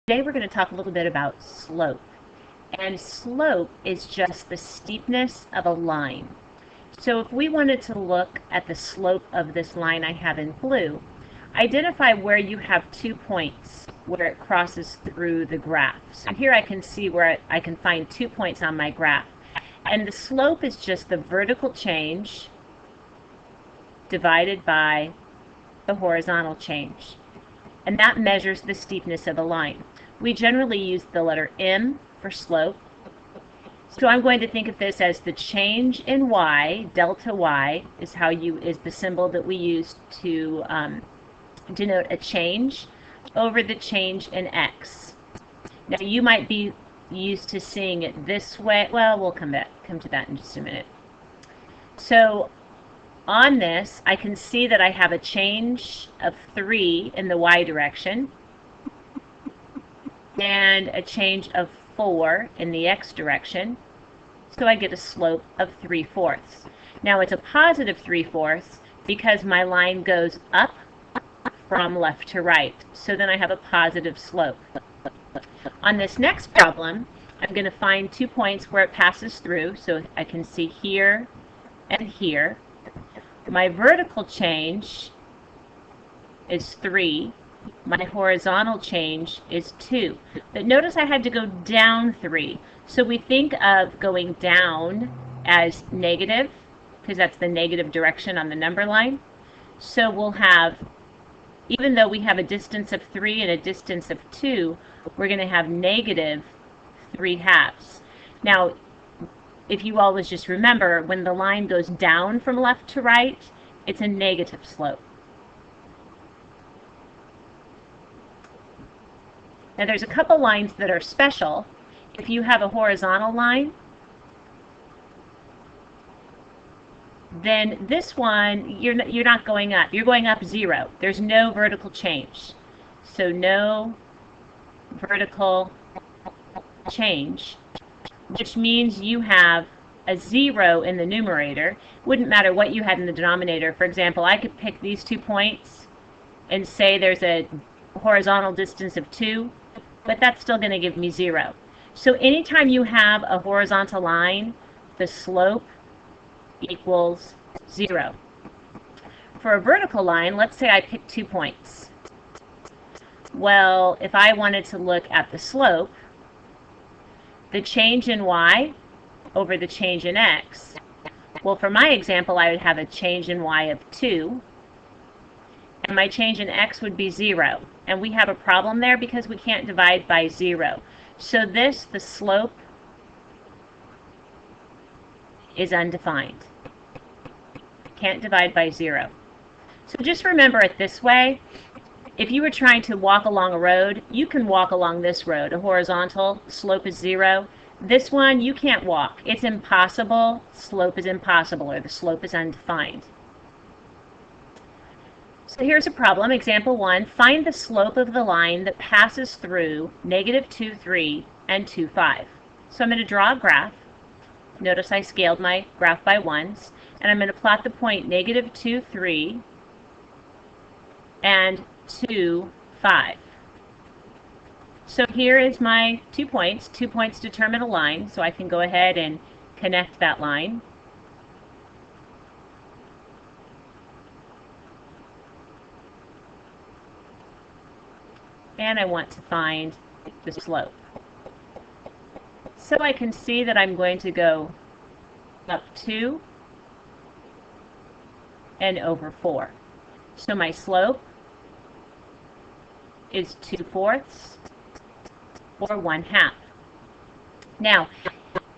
Today we're going to talk a little bit about slope. And slope is just the steepness of a line. So if we wanted to look at the slope of this line I have in blue, identify where you have 2 points where it crosses through the graph. So here I can see where I can find 2 points on my graph. And the slope is just the vertical change divided by the horizontal change. And that measures the steepness of the line. We generally use the letter M for slope. So I'm going to think of this as the change in y, delta y, is the symbol that we use to denote a change over the change in x. Now you might be used to seeing it this way. Well, we'll come to that in just a minute. So on this, I can see that I have a change of 3 in the y direction and a change of 4 in the x direction. So I get a slope of 3/4. Now it's a positive 3/4 because my line goes up from left to right. So then I have a positive slope. On this next problem, I'm going to find 2 points where it passes through. So I can see here and here. My vertical change is 3. My horizontal change is 2. But notice I had to go down 3. So we think of going down as negative, because that's the negative direction on the number line. So we'll have, even though we have a distance of 3 and a distance of 2, we're going to have negative 3/2. Now, if you always just remember, when the line goes down from left to right, it's a negative slope. Now there's a couple lines that are special. If you have a horizontal line, then this one, you're not going up. You're going up 0. There's no vertical change. So no vertical change, which means you have a 0 in the numerator. Wouldn't matter what you had in the denominator. For example, I could pick these 2 points and say there's a horizontal distance of 2, but that's still going to give me 0. So anytime you have a horizontal line, the slope equals 0. For a vertical line, let's say I pick 2 points. Well, if I wanted to look at the slope, the change in y over the change in x, well, for my example, I would have a change in y of 2, and my change in x would be 0. And we have a problem there because we can't divide by 0. So the slope is undefined. Can't divide by 0. So just remember it this way. If you were trying to walk along a road, you can walk along this road. A horizontal, slope is 0. This one, you can't walk. It's impossible. Slope is impossible, or the slope is undefined. So here's a problem. Example 1. Find the slope of the line that passes through -2, 3, and 2, 5. So I'm going to draw a graph. Notice I scaled my graph by 1s. And I'm going to plot the point -2, 3, and 2, 5. So here is my 2 points. 2 points determine a line, so I can go ahead and connect that line. And I want to find the slope. So I can see that I'm going to go up 2 and over 4. So my slope is 2/4 or 1/2. Now,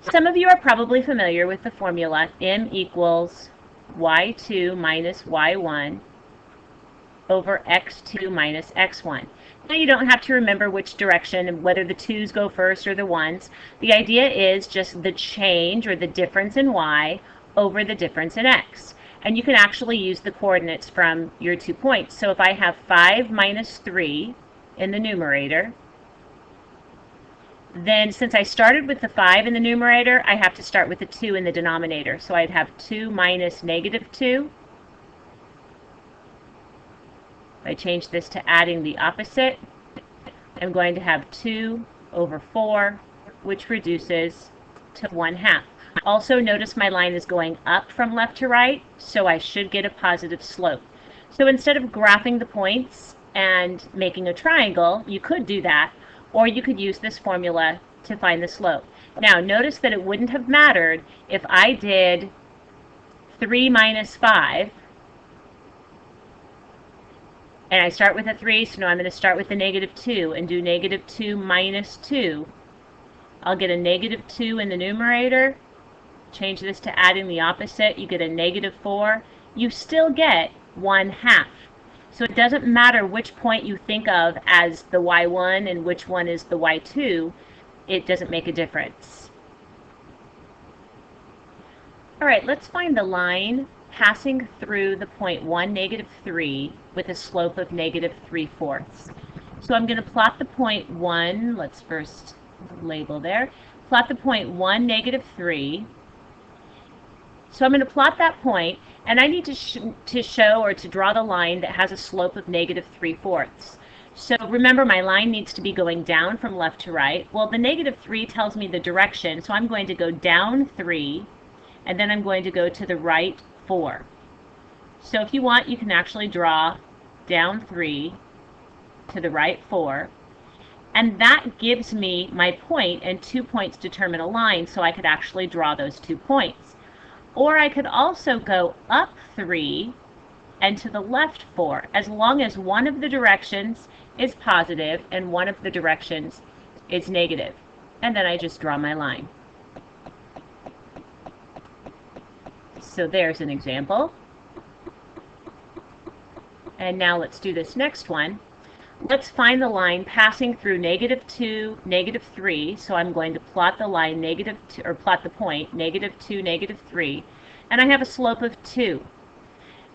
some of you are probably familiar with the formula m equals y2 minus y1 over x2 minus x1. Now you don't have to remember which direction, whether the 2's go first or the 1's. The idea is just the change or the difference in y over the difference in x. And you can actually use the coordinates from your 2 points. So if I have 5 minus 3 in the numerator, then since I started with the 5 in the numerator, I have to start with the 2 in the denominator. So I'd have 2 minus -2. I change this to adding the opposite. I'm going to have 2 over 4, which reduces to 1/2. Also, notice my line is going up from left to right, so I should get a positive slope. So instead of graphing the points and making a triangle, you could do that, or you could use this formula to find the slope. Now, notice that it wouldn't have mattered if I did 3 minus 5, and I start with a 3, so now I'm going to start with a -2 and do -2 minus 2. I'll get a -2 in the numerator. Change this to adding the opposite. You get a -4. You still get 1/2. So it doesn't matter which point you think of as the y1 and which one is the y2. It doesn't make a difference. All right, let's find the line passing through the point 1, -3 with a slope of -3/4. So I'm going to plot the point 1. Let's first label there. Plot the point 1, -3. So I'm going to plot that point, and I need to show or to draw the line that has a slope of -3/4. So remember, my line needs to be going down from left to right. Well, the -3 tells me the direction, so I'm going to go down 3, and then I'm going to go to the right 4. So if you want, you can actually draw down 3 to the right 4. And that gives me my point, and 2 points determine a line, so I could actually draw those 2 points. Or I could also go up 3 and to the left 4, as long as one of the directions is positive and one of the directions is negative. And then I just draw my line. So there's an example. And now let's do this next one. Let's find the line passing through -2, -3. So I'm going to plot the line -2, or plot the point -2, -3, and I have a slope of 2.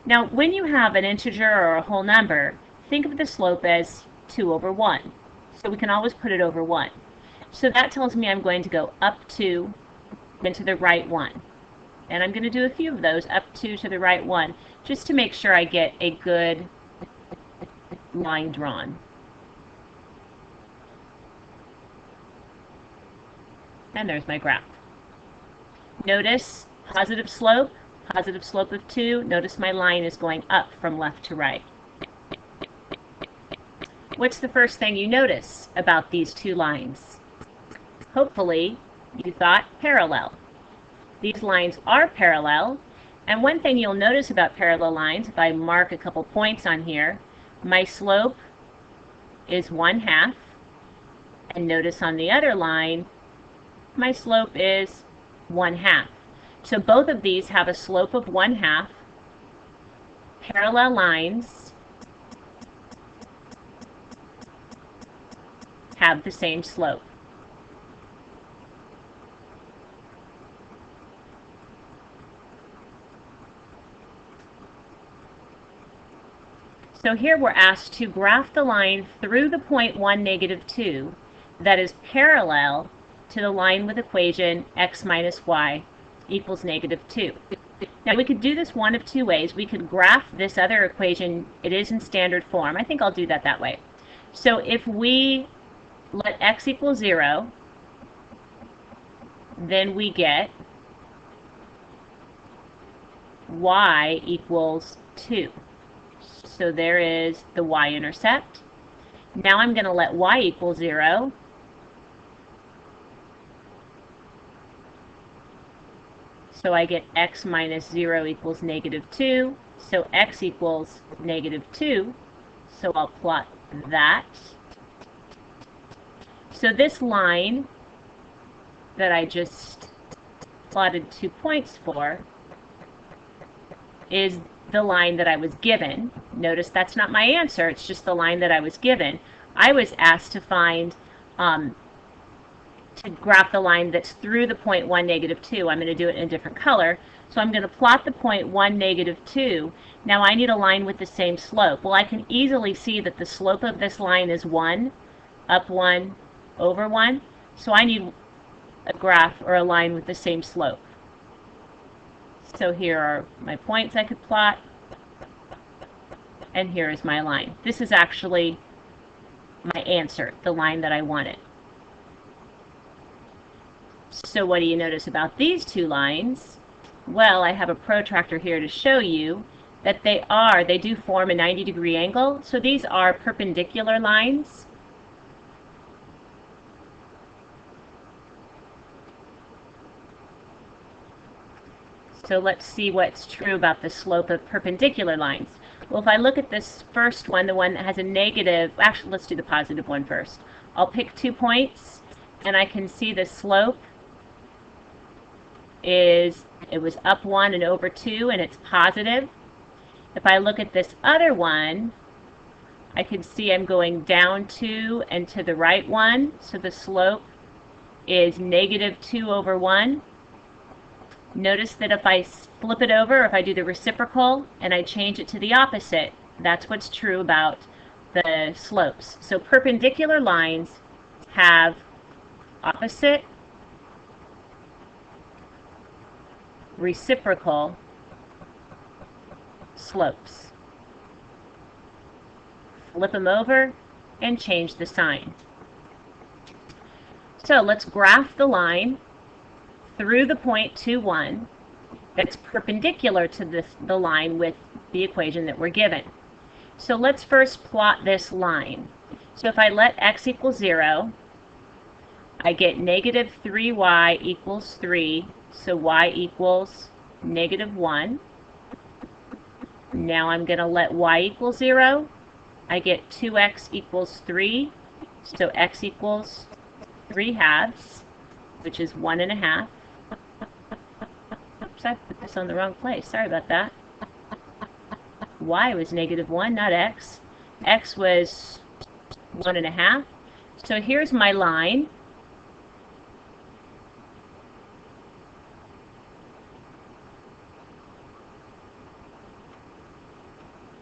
Now, when you have an integer or a whole number, think of the slope as 2 over 1. So we can always put it over 1. So that tells me I'm going to go up 2 and to the right 1. And I'm going to do a few of those, up 2 to the right 1, just to make sure I get a good line drawn. And there's my graph. Notice positive slope of 2. Notice my line is going up from left to right. What's the first thing you notice about these two lines? Hopefully, you thought parallel. These lines are parallel, and one thing you'll notice about parallel lines, if I mark a couple points on here, my slope is 1/2, and notice on the other line, my slope is 1/2. So both of these have a slope of 1/2. Parallel lines have the same slope. So here we're asked to graph the line through the point 1, -2 that is parallel to the line with equation x minus y equals -2. Now we could do this one of two ways. We could graph this other equation. It is in standard form. I think I'll do that way. So if we let x equal 0, then we get y equals 2. So there is the y-intercept. Now I'm going to let y equal 0. So I get x minus 0 equals -2. So x equals -2. So I'll plot that. So this line that I just plotted 2 points for is the line that I was given. Notice that's not my answer, it's just the line that I was given. I was asked to find, to graph the line that's through the point 1, -2. I'm going to do it in a different color. So I'm going to plot the point 1, -2. Now I need a line with the same slope. Well, I can easily see that the slope of this line is 1, up 1, over 1. So I need a graph or a line with the same slope. So here are my points I could plot, and here is my line. This is actually my answer, the line that I wanted. So what do you notice about these two lines? Well, I have a protractor here to show you that they do form a 90-degree angle. So these are perpendicular lines. So let's see what's true about the slope of perpendicular lines. Well, if I look at this first one, the one that has a negative, actually let's do the positive one first. I'll pick 2 points and I can see the slope it was up 1 and over 2 and it's positive. If I look at this other one, I can see I'm going down 2 and to the right 1, so the slope is negative 2 over 1. Notice that if I flip it over, if I do the reciprocal and I change it to the opposite, that's what's true about the slopes. So perpendicular lines have opposite, reciprocal slopes. Flip them over and change the sign. So let's graph the line through the point 2, 1 that's perpendicular to the line with the equation that we're given. So let's first plot this line. So if I let x equal 0, I get negative 3y equals 3, so y equals negative 1. Now I'm going to let y equal 0. I get 2x equals 3, so x equals 3 halves, which is 1 1/2. Oops, I put this on the wrong place. Sorry about that. Y was negative 1, not x. X was 1 1/2. So here's my line.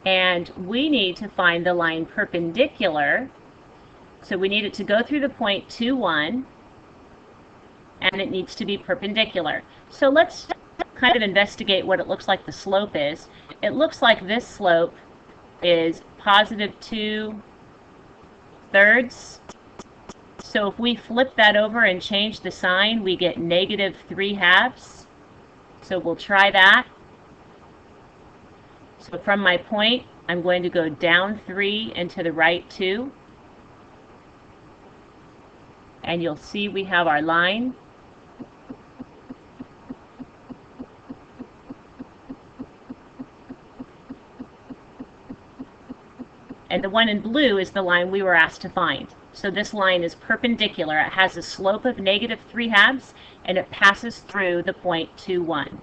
And we need to find the line perpendicular. So we need it to go through the point 2, 1, and it needs to be perpendicular. So let's kind of investigate what it looks like the slope is. It looks like this slope is positive 2/3. So if we flip that over and change the sign, we get negative 3 halves. So we'll try that. So from my point, I'm going to go down 3 and to the right 2. And you'll see we have our line. And the one in blue is the line we were asked to find. So this line is perpendicular. It has a slope of negative 3 halves, and it passes through the point 2, 1.